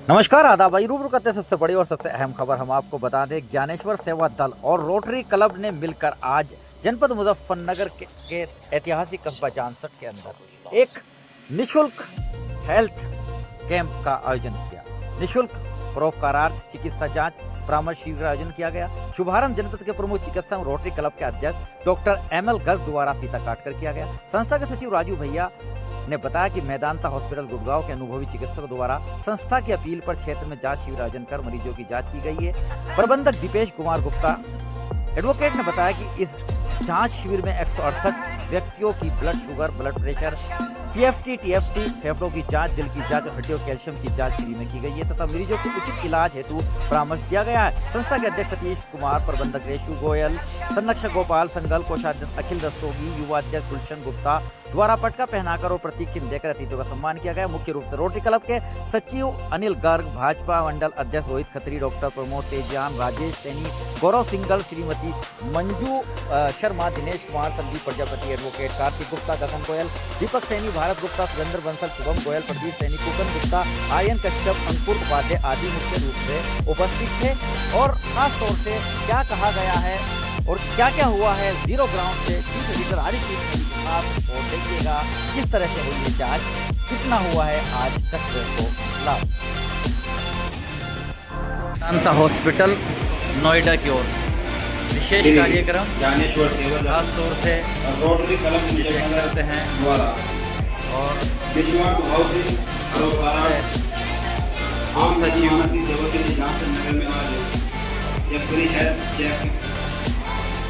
नमस्कार आदाब भाई, रूबरू करते हैं सबसे बड़ी और सबसे अहम खबर। हम आपको बता दें, ज्ञानेश्वर सेवा दल और रोटरी क्लब ने मिलकर आज जनपद मुजफ्फरनगर के ऐतिहासिक कस्बा जानसठ के अंदर एक निशुल्क हेल्थ कैंप का आयोजन किया। निशुल्क परोपकारार्थ चिकित्सा जांच परामर्श शिविर का आयोजन किया गया। शुभारंभ जनपद के प्रमुख चिकित्सक रोटरी क्लब के अध्यक्ष डॉक्टर ML गर्ग द्वारा फीता काटकर किया गया। संस्था के सचिव राजू भैया ने बताया कि मैदानता हॉस्पिटल गुड़गांव के अनुभवी चिकित्सकों द्वारा संस्था की अपील पर क्षेत्र में जांच शिविर आयोजन कर मरीजों की जांच की गई है। प्रबंधक दीपेश कुमार गुप्ता एडवोकेट ने बताया कि इस जांच शिविर में 168 व्यक्तियों की blood sugar, blood pressure, PFT, TFT, फेफड़ों की जांच, दिल की जांच और हड्डियों कैल्शियम की जांच फ्री में की गई है तथा मरीजों को उचित इलाज हेतु परामर्श दिया गया है। संस्था के अध्यक्ष सतीश कुमार, प्रबंधक रेशु गोयल, संरक्षक गोपाल संगल, कोषाध्यक्ष अखिल रस्तोगी, युवा अध्यक्ष गुलशन गुप्ता द्वारा पटका पहनाकर और प्रतीक चिन्ह देकर अतिथियों का सम्मान किया गया। मुख्य रूप से रोटरी क्लब के सचिव अनिल गर्ग, भाजपा मंडल अध्यक्ष रोहित खत्री, डॉक्टर प्रमोद तेजान, राजेश सैनी, गौरव सिंगल, श्रीमती मंजू शर्मा, दिनेश कुमार, संदीप प्रजापति, एडवोकेट कार्तिक गुप्ता, गगन गोयल, दीपक सैनी, भारत गुप्ता, सुरेंद्र बंसल, शुभम गोयल, प्रदीप सैनी, कुकन गुप्ता, आर्यन कश्यप, अंकुर उपाध्याय आदि मुख्य रूप से उपस्थित थे। और खास तौर से क्या कहा गया है और क्या क्या हुआ है जीरो ग्राउंड से लीटर हर चीज आप और देखिएगा किस तरह से हुई है जांच, कितना हुआ है आज कस्बे को लाभ। मैदानता हॉस्पिटल नोएडा की ओर विशेष कार्यक्रम ज्ञानेश्वर सेवा दल खास तौर से रोटरी क्लब करते हैं द्वारा और निस्वार्थ भाव से परोपकारार्थ आम सचिव की सेवा के लिए जानसठ नगर में आज यह फ्री हेल्थ चेक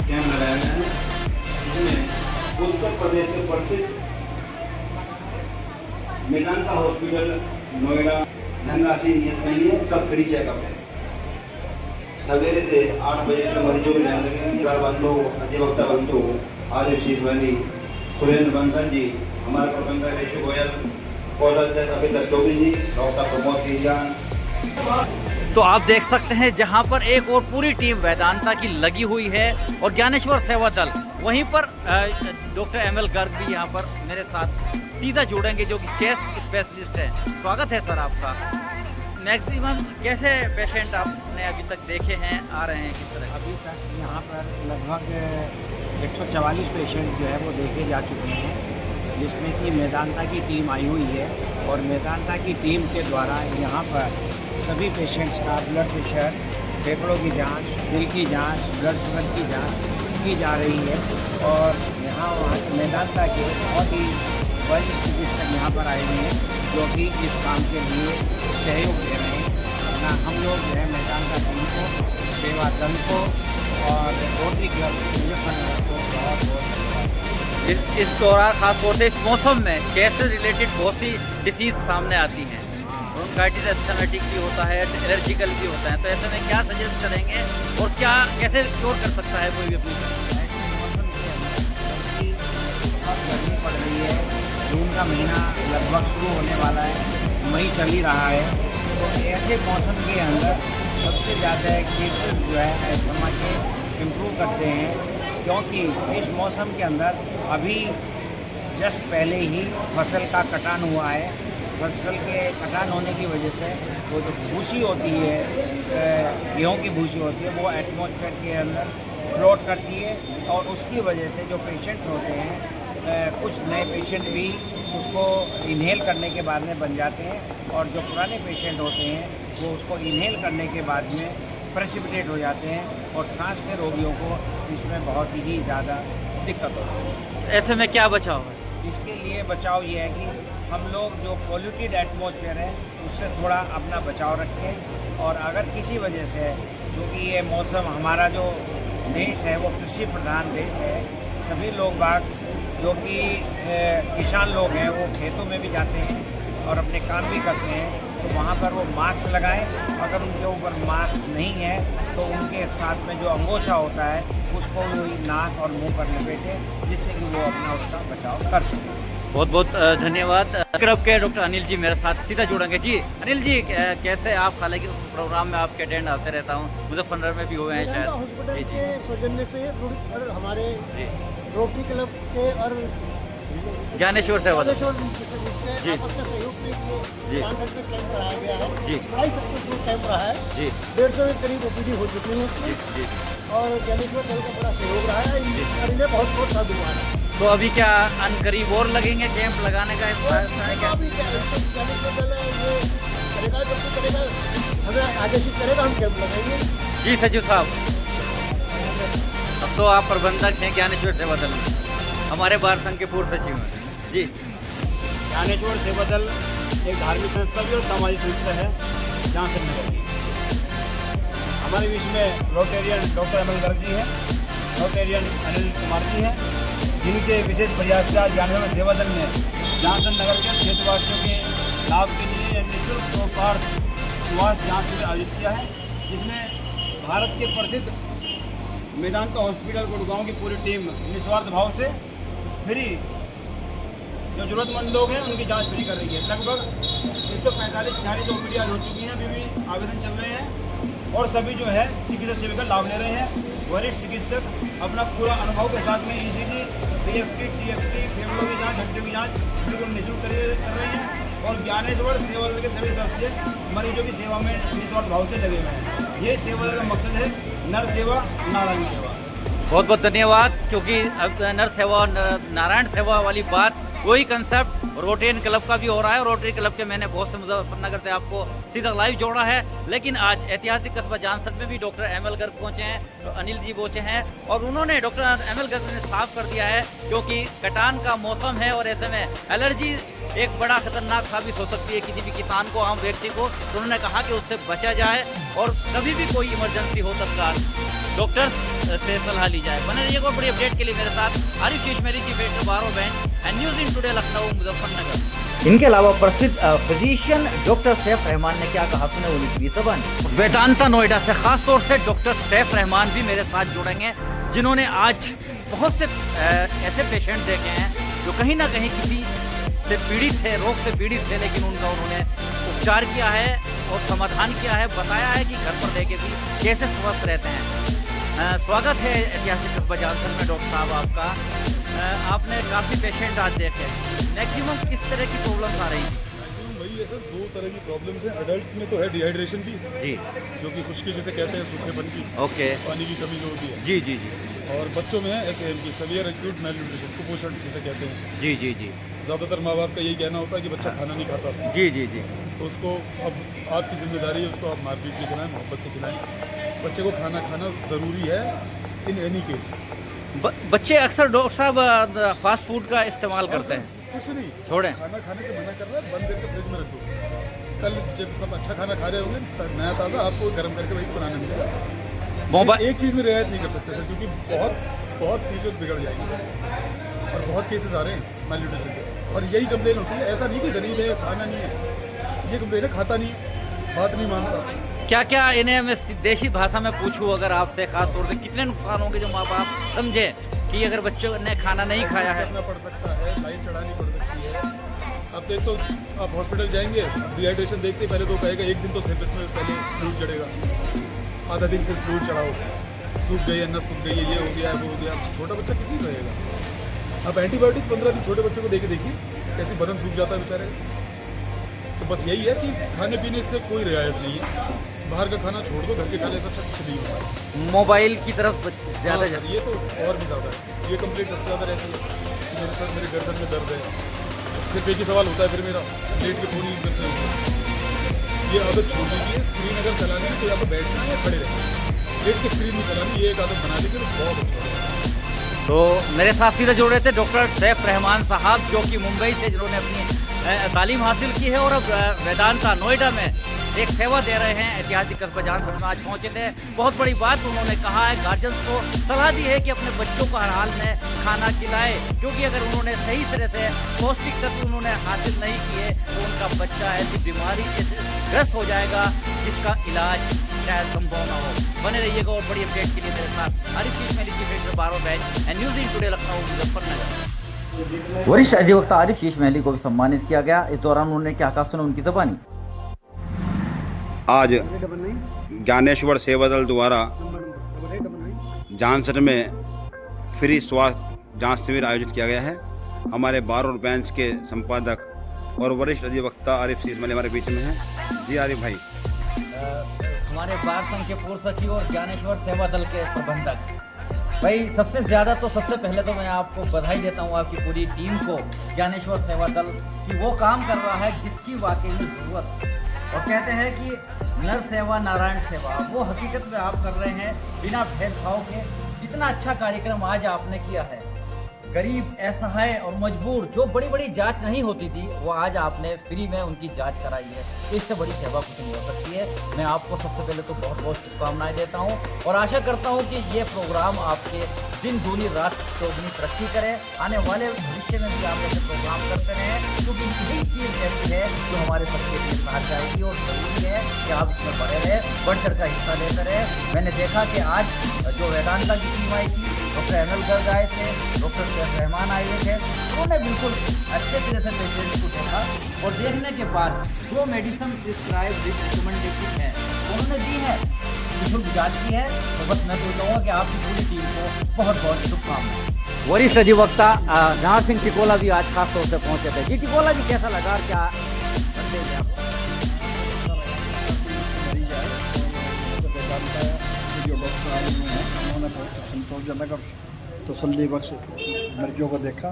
कैंप लगाया गया है, जिसमें उत्तर प्रदेश के प्रसिद्ध मेदांता हॉस्पिटल नोएडा धनराशि नियत नहीं है, सब फ्री चेकअप है। सवेरे से 8 बजे से मरीजों की लाइन लगेगी। बंधु, अधिवक्ता बंधु, आदित्य शिवली, सुरेंद्र बंसल जी, हमारे प्रबंधक रेशु गोयल, कोषाध्यक्ष अखिल रस्तोगी जी, डॉक्टर प्रमोद तेजान। तो आप देख सकते हैं जहां पर एक और पूरी टीम वेदांता की लगी हुई है और ज्ञानेश्वर सेवा दल, वहीं पर डॉक्टर ML गर्ग भी यहां पर मेरे साथ सीधा जुड़ेंगे जो कि चेस्ट स्पेशलिस्ट है। स्वागत है सर आपका। मैक्सिमम कैसे पेशेंट आपने अभी तक देखे हैं, आ रहे हैं किस तरह? अभी तक यहाँ पर लगभग 144 पेशेंट जो है वो देखे जा चुके हैं, जिसमें कि मेदांता की टीम आई हुई है और मेदांता की टीम के द्वारा यहाँ पर सभी पेशेंट्स का ब्लड प्रेशर, फेफड़ों की जांच, दिल की जांच, ब्लड शुगर की जांच की जा रही है। और यहाँ मेदांता के बहुत ही वरिष्ठ चिकित्सक यहाँ पर आए हुए हैं जो कि इस काम के लिए सहयोग दे रहे हैं। अपना हम लोग जो है मेदांता टीम को, सेवा दल को और रोटरी क्लब मुजफ्फरनगर को बहुत बहुत इस दौरान खास तौर से इस मौसम में चेस्ट से रिलेटेड बहुत सी डिसीज सामने आती हैं, ब्रोंकाइटिस एस्थमेटिक भी होता है, एलर्जिकल भी होता है, तो ऐसे में क्या सजेस्ट करेंगे और क्या कैसे क्योर कर सकता है कोई भी अपनी? मौसम के अंदर बहुत गर्मी पड़ रही है, जून का महीना लगभग शुरू होने वाला है, मई चल ही रहा है, तो ऐसे मौसम के अंदर सबसे ज़्यादा केसेस जो है अस्थमा के इम्प्रूव करते हैं, क्योंकि इस मौसम के अंदर अभी जस्ट पहले ही फसल का कटान हुआ है। फसल के कटान होने की वजह से वो जो भूसी होती है, गेहूँ की भूसी होती है, वो एटमॉस्फेयर के अंदर फ्लोट करती है और उसकी वजह से जो पेशेंट्स होते हैं, कुछ नए पेशेंट भी उसको इन्हेल करने के बाद में बन जाते हैं और जो पुराने पेशेंट होते हैं वो उसको इन्हेल करने के बाद में प्रेसिपिटेट हो जाते हैं और सांस के रोगियों को इसमें बहुत ही ज़्यादा दिक्कत होती है। ऐसे में क्या बचाव है? इसके लिए बचाव ये है कि हम लोग जो पॉल्यूटेड एटमॉस्फेयर है उससे थोड़ा अपना बचाव रखें। और अगर किसी वजह से, क्योंकि ये मौसम, हमारा जो देश है वो कृषि प्रधान देश है, सभी लोग बाग जो कि किसान लोग हैं वो खेतों में भी जाते हैं और अपने काम भी करते हैं, तो वहाँ पर वो मास्क लगाएं। अगर उनके ऊपर मास्क नहीं है तो उनके साथ में जो अंगोछा होता है उसको वही नाक और मुंह पर लपेटें, जिससे कि वो अपना उसका बचाव कर सकें। बहुत बहुत धन्यवाद। क्लब के डॉक्टर अनिल जी मेरे साथ सीधा जुड़ेंगे। जी अनिल जी, कैसे आप, हालांकि प्रोग्राम में आपके अटेंड आते रहता हूँ, मुजफ्फरनगर में भी हुए हैं शायद। हॉस्पिटल के सौजन्य से हमारे रोटरी क्लब के और ज्ञानेश्वर सेवा दल। जी। आपस में सहयोग के लिए जी। जानसठ में कैंप कराया गया है। जी। बड़ा सक्सेसफुल कैंप रहा है। जी 150 के करीब ओपीडी हो चुकी है जी जी। और ज्ञानेश्वर दल का बड़ा सहयोग रहा है। इनमें बहुत बहुत साधुवाद है। तो अभी क्या अनकरीब और लगेंगे कैंप लगाने का इस बार है क्या? अभी ज्ञानेश्वर दल ये करेगा, जब तक करेगा हमें आदेशित करेगा, हम कैंप लगाएंगे। जी सचिव साहब, अब तो आप प्रबंधक हैं ज्ञानेश्वर सेवा दल में, हमारे बार संघ के पूर्व सचिव हैं। जी ज्ञानेश्वर सेवा दल एक धार्मिक संस्था भी और सामाजिक संस्था है झांसी नगर की। हमारे बीच में रोटेरियन डॉक्टर अमल गर्ग जी हैं, रोटेरियन अनिल कुमार जी हैं, जिनके विशेष प्रयास से आज ज्ञानेश्वर सेवा दल ने झांसी नगर के क्षेत्रवासियों के लाभ के लिए निःशुल्क चौपाल स्वास्थ्य जाँच शिविर आयोजित किया है, जिसमें भारत के प्रसिद्ध मेदांता हॉस्पिटल गुड़गांव की पूरी टीम निस्वार्थ भाव से फ्री जो जरूरतमंद लोग हैं उनकी जांच फ्री कर रही है। लगभग 145-46 ओपीडी आज हो चुकी हैं, अभी भी आवेदन चल रहे हैं और सभी जो है चिकित्सा सेवा का लाभ ले रहे हैं। वरिष्ठ चिकित्सक अपना पूरा अनुभव के साथ में ECG, PFT, TFT, फेफड़ों की जाँच, हड्डियों की जाँच बिल्कुल निःशुल्क कर रहे हैं और ज्ञानेश्वर सेवा दल के सभी सदस्य मरीजों की सेवा में निस्वार्थ भाव से लगे हुए हैं। ये सेवा दल का मकसद है नर सेवा नारायण सेवा। बहुत बहुत धन्यवाद, क्योंकि अब नर सेवा और नारायण सेवा वाली बात वही कंसेप्ट रोटेरियन क्लब का भी हो रहा है। रोटरी क्लब के मैंने बहुत से मुजफ्फरनगर से आपको सीधा लाइव जोड़ा है, लेकिन आज ऐतिहासिक कस्बा जानसठ में भी डॉक्टर एमएल गर्ग पहुंचे हैं, तो अनिल जी पहुंचे हैं और उन्होंने डॉक्टर एमएल गर्ग ने साफ कर दिया है, क्योंकि कटान का मौसम है और ऐसे में एलर्जी एक बड़ा खतरनाक साबित हो सकती है किसी भी किसान को, आम व्यक्ति को। तो उन्होंने कहा कि उससे बचा जाए और कभी भी कोई इमरजेंसी हो तत्काल डॉक्टर से सलाह ली जाए। बने रहिएगा बड़ी अपडेट के लिए मेरे साथ आरिफ शीश मेरी चीफ एडिटर बारो bank and news in today Lucknow Muzaffarnagar. इनके अलावा प्रसिद्ध फिजिशियन डॉक्टर सैफ रहमान ने क्या कहा, सुने उन्हीं की जबान। वेदांता नोएडा से खास तौर से डॉक्टर सैफ रहमान भी मेरे साथ जुड़ेंगे, जिन्होंने आज बहुत से ऐसे पेशेंट देखे हैं जो कहीं ना कहीं किसी से पीड़ित थे, रोग से पीड़ित थे, लेकिन उनका उन्होंने उपचार किया है और समाधान किया है, बताया है कि घर पर रह के भी कैसे स्वस्थ रहते हैं। स्वागत है ऐतिहासिक कस्बा जानसठ में डॉक्टर साहब आपका। आपने काफ़ी पेशेंट आज देखे, मैक्सिमम किस तरह की प्रॉब्लम्स आ रही थी? वही है सर, दो तरह की प्रॉब्लम्स हैं। अडल्ट्स में तो है डिहाइड्रेशन की, जी, जो कि खुश्की जिसे कहते हैं, सूखेपन की, ओके, पानी की कमी जो होती है। जी जी जी, और बच्चों में है SAM की, सीवियर एक्यूट मैलन्यूट्रिशन, कुपोषण जिसे कहते हैं। जी जी जी, ज़्यादातर माँ बाप का यही कहना होता है कि बच्चा खाना नहीं खाता, जी जी जी, तो उसको अब आपकी जिम्मेदारी है, उसको आप मारपीट नहीं खिलाएं, मोहब्बत से खिलाएं। बच्चे को खाना खाना ज़रूरी है इन एनी केस। बच्चे अक्सर डॉक्टर साहब फास्ट फूड का इस्तेमाल करते हैं, कुछ नहीं छोड़ें, खाना खाने से मना कर रहा है, बंद करके फ्रिज में रखो। कल जब सब अच्छा खाना खा रहे होंगे, नया ताज़ा आपको गर्म करके वही बनाना मिलेगा। मोबाइल एक चीज़ में रियायत नहीं कर सकते सर, क्योंकि बहुत फीचर्स बिगड़ जाएंगे और बहुत केसेस आ रहे हैं मैलन्यूट्रिशन के, और यही कंप्लेन होती है। ऐसा नहीं कि गरीब है खाना नहीं है, ये कंप्लेन है खाता नहीं, बात नहीं मानता। क्या क्या इन्हें मैं देशी भाषा में पूछूं अगर आपसे, खास तौर से कितने नुकसान होंगे जो माँ बाप समझे कि अगर बच्चों ने खाना नहीं खाया है? करना पड़ सकता है, लाइन चढ़ानी पड़ सकती है। अब देख तो आप हॉस्पिटल जाएंगे, डिहाइड्रेशन देखते पहले तो कहेगा एक दिन तो सर्विस में पहले फ्लूइड चढ़ेगा, आधा दिन फिर फ्लूइड चढ़ाओ, सूख गई है, नस सूख गई है, ये हो गया वो हो गया। छोटा बच्चा कितनी रहेगा? अब एंटीबायोटिक 15 दिन छोटे बच्चों को देके देखिए कैसे बदन सूख जाता है बेचारे। तो बस यही है कि खाने पीने से कोई रियायत नहीं है, बाहर का खाना छोड़ दो, घर के खाने से अच्छा कुछ नहीं होता। मोबाइल की तरफ ज़्यादा हाँ, ये तो और भी ज़्यादा है, ये कंप्लेंट सबसे ज़्यादा रहती है कि मेरे साथ मेरे गर्दन में दर्द है। सिर्फ एक ही सवाल होता है फिर मेरा, प्लेट के फ़ोन यूज़ करते हैं। ये आदत छोड़ दीजिए, स्क्रीन अगर चलानी है तो या तो बैठना है या खड़े रहना, प्लेट की स्क्रीन नहीं चलानी, ये एक आदत बना लीजिए तो बहुत अच्छा है। तो मेरे साथ सीधे जुड़े थे डॉक्टर सैफ रहमान साहब, जो कि मुंबई से जिन्होंने अपनी तालीम हासिल की है और अब वेदांता नोएडा में एक सेवा दे रहे हैं। ऐतिहासिक कस्बा जानसठ में आज पहुंचे थे। बहुत बड़ी बात उन्होंने कहा है, गार्जियंस को सलाह दी है कि अपने बच्चों को हर हाल में खाना खिलाए, क्योंकि अगर उन्होंने सही तरह से पौष्टिक तत्व उन्होंने हासिल नहीं किए तो उनका बच्चा ऐसी बीमारी से ग्रस्त हो जाएगा जिसका इलाज शायद संभव ना हो। बने रहिएगा और बड़ी अपडेट के लिए मेरे साथ आरिफ शीश मेरी चीफ एडिटर बारो bank and news in today Lucknow Muzaffarnagar. वरिष्ठ अधिवक्ता आरिफ शीश महली को भी सम्मानित किया गया। इस दौरान उन्होंने क्या कहा, सुने उनकी ज़बानी। आज ज्ञानेश्वर सेवा दल द्वारा जानसठ में फ्री स्वास्थ्य जांच शिविर आयोजित किया गया है। हमारे बार और बेंच के संपादक और वरिष्ठ अधिवक्ता आरिफ सीसमली हमारे बीच में हैं। जी आरिफ भाई, हमारे बार संघ के पूर्व सचिव और ज्ञानेश्वर सेवा दल के प्रबंधक भाई, सबसे पहले तो मैं आपको बधाई देता हूँ आपकी पूरी टीम को, ज्ञानेश्वर सेवा दल, कि वो काम कर रहा है जिसकी वाकई में ज़रूरत। और कहते हैं कि नर सेवा नारायण सेवा, वो हकीकत में आप कर रहे हैं बिना भेदभाव के। कितना अच्छा कार्यक्रम आज आपने किया है। गरीब, असहाय और मजबूर जो बड़ी बड़ी जांच नहीं होती थी, वो आज आपने फ्री में उनकी जांच कराई है। तो इससे बड़ी सेवा कुछ नहीं हो सकती है। मैं आपको सबसे पहले तो बहुत बहुत शुभकामनाएं देता हूं और आशा करता हूं कि ये प्रोग्राम आपके दिन दूनी रात चौगुनी तरक्की करे। आने वाले भविष्य में भी आप ऐसे प्रोग्राम करते रहें, क्योंकि यही चीज़ ऐसी है जो हमारे सबके लिए साथ जाएगी और ज़रूरी है कि आप इसमें बड़े रहे, बढ़ चढ़ का हिस्सा लेते रहे। मैंने देखा कि आज जो वेदांता की टीम आई थी, डॉक्टर एनएल गर्ग आए थे, डॉक्टर शेख रहमान आए हुए थे, उन्होंने बिल्कुल अच्छे तरह से पेशेंट को देखा और देखने के बाद जो मेडिसिन प्रिस्क्राइब रिकमेंडेशन है उन्होंने दी है, निःशुल्क जांच की है। तो बस मैं तो कहूँगा कि आपकी पूरी टीम को बहुत बहुत शुभकामनाएं। वरिष्ठ अधिवक्ता जहाँ सिंह टिकोला भी आज खास तौर से पहुँचे थे। जी टिकोला जी, कैसा लगा और क्या संदेश आपको? जो डॉक्टर आए हुए हैं उन्होंने बहुत संतोषजनक और तसल्ली बख्श मरीजों को देखा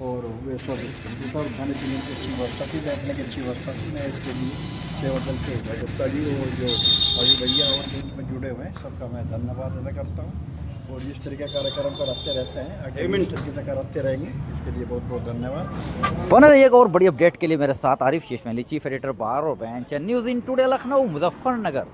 और वे सब और खाने पीने की अच्छी व्यवस्था थी, बैठने की अच्छी व्यवस्था थी। मैं इसके लिए सेवा दल के अधिवक्ता जी और जो भाई भैया और जो इसमें जुड़े हुए हैं सबका मैं धन्यवाद अदा करता हूँ। और इस तरीके कार्यक्रम कराते रहते हैं, आगे इस तरीके से कराते रहेंगे। इसके लिए बहुत बहुत धन्यवाद। बने रहिए और बड़ी अपडेट के लिए मेरे साथ आरिफ शेषमली, चीफ एडिटर बार और bench news in today Lucknow Muzaffarnagar.